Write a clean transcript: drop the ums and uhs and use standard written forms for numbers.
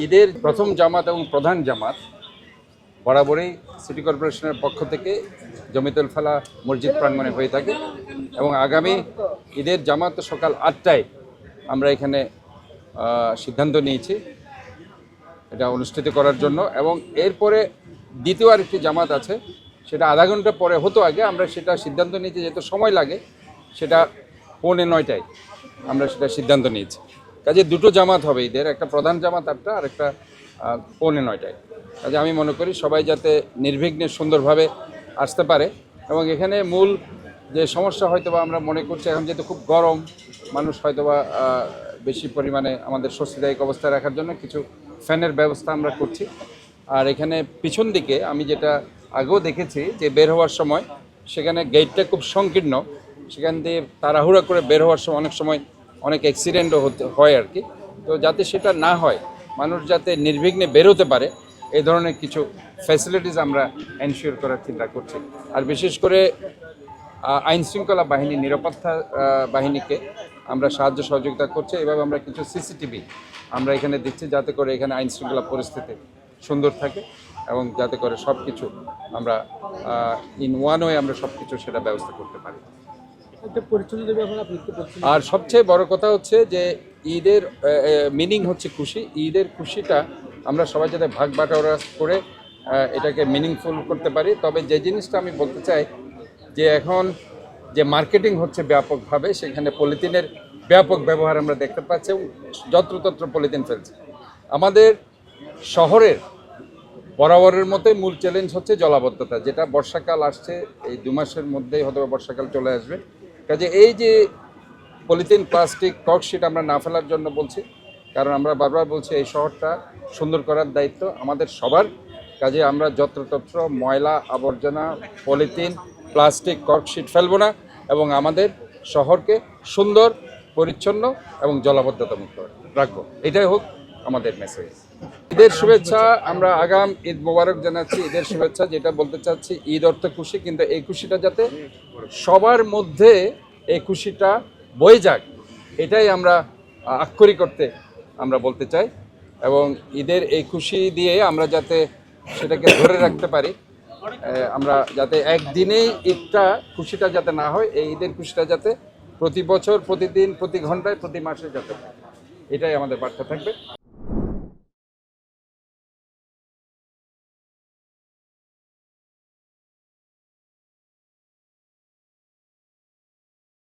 ঈদের প্রথম জামাত এবং প্রধান জামাত বরাবরই সিটি কর্পোরেশনের পক্ষ থেকে জমিতুল ফালা মসজিদ প্রাঙ্গণে হয়ে থাকে এবং আগামী ঈদের জামাত সকাল 8টায় আমরা এখানে সিদ্ধান্ত নিয়েছি এটা অনুষ্ঠিত করার জন্য। এবং এরপরে দ্বিতীয় আরেকটি জামাত আছে, সেটা আধা ঘন্টা পরে হতো আগে, আমরা সেটা সিদ্ধান্ত নিয়েছি যেহেতু সময় লাগে, সেটা 8:45টায় আমরা সেটা সিদ্ধান্ত নিয়েছি। কাজে দুটো জামাত হবে ঈদের, একটা প্রধান জামাত আটটা আর একটা 8:45টায়। কাজে আমি মনে করি সবাই যাতে নির্বিঘ্নে সুন্দরভাবে আসতে পারে। এবং এখানে মূল যে সমস্যা হয়তোবা আমরা মনে করছি, এখন যেহেতু খুব গরম, মানুষ হয়তোবা বেশি পরিমাণে আমাদের স্বস্তিদায়ক অবস্থায় রাখার জন্য কিছু ফ্যানের ব্যবস্থা আমরা করছি। আর এখানে পিছন দিকে আমি যেটা আগেও দেখেছি যে বের হওয়ার সময় সেখানে গেটটা খুব সংকীর্ণ, সেখান দিয়ে তাড়াহুড়া করে বের হওয়ার সময় অনেক সময় অনেক অ্যাক্সিডেন্টও হয় আর কি। তো যাতে সেটা না হয়, মানুষ যাতে নির্বিঘ্নে বেরোতে পারে, এই ধরনের কিছু ফ্যাসিলিটিস আমরা এনশিওর করার চিন্তা করছি। আর বিশেষ করে আইনশৃঙ্খলা বাহিনী, নিরাপত্তা বাহিনীকে আমরা সাহায্য সহযোগিতা করছি। এভাবে আমরা কিছু সিসিটিভি আমরা এখানে দিচ্ছি যাতে করে এখানে আইনশৃঙ্খলা পরিস্থিতি সুন্দর থাকে এবং যাতে করে সব কিছু আমরা ইন ওয়ান ওয়ে আমরা সব কিছু সেটা ব্যবস্থা করতে পারি। আর সবচেয়ে বড় কথা হচ্ছে যে ঈদের মিনিং হচ্ছে খুশি। ঈদের খুশিটা আমরা সবাই যাতে ভাগ বাটোয়ারা করে এটাকে মিনিংফুল করতে পারি। তবে যে জিনিসটা আমি বলতে চাই যে এখন যে মার্কেটিং হচ্ছে ব্যাপকভাবে, সেখানে পলিথিনের ব্যাপক ব্যবহার আমরা দেখতে পাচ্ছি এবং যত্রতত্র পলিথিন ফেলছে। আমাদের শহরের বরাবরের মতোই মূল চ্যালেঞ্জ হচ্ছে জলাবদ্ধতা, যেটা বর্ষাকাল আসছে, এই 2 মাসের মধ্যেই হয়তো বর্ষাকাল চলে আসবে। কাজে এই যে পলিথিন, প্লাস্টিক, ককশিট আমরা না ফেলার জন্য বলছি, কারণ আমরা বারবার বলছি এই শহরটা সুন্দর করার দায়িত্ব আমাদের সবার। কাজে আমরা যত্রতত্র ময়লা আবর্জনা, পলিথিন, প্লাস্টিক, ককশিট ফেলবো না এবং আমাদের শহরকে সুন্দর, পরিচ্ছন্ন এবং জলাবদ্ধতা মুক্ত রাখবো। এটাই হোক আমাদের মেসেজ। ঈদের শুভেচ্ছা, আমরা আগাম ঈদ মোবারক জানাচ্ছি। ঈদের শুভেচ্ছা, যেটা বলতে চাচ্ছি, ঈদ অর্থ খুশি, কিন্তু এই খুশিটা যাতে সবার মধ্যে এই খুশিটা বয়ে যাক, এটাই আমরা আক্ষরিক করতে আমরা বলতে চাই। এবং ঈদের এই খুশি দিয়ে আমরা যাতে সেটাকে ধরে রাখতে পারি, আমরা যাতে একদিনেই ঈদটা খুশিটা যাতে না হয়, এই ঈদের খুশিটা যাতে প্রতি বছর, প্রতিদিন, প্রতি ঘন্টায়, প্রতি মাসে যাতে, এটাই আমাদের বার্তা থাকবে।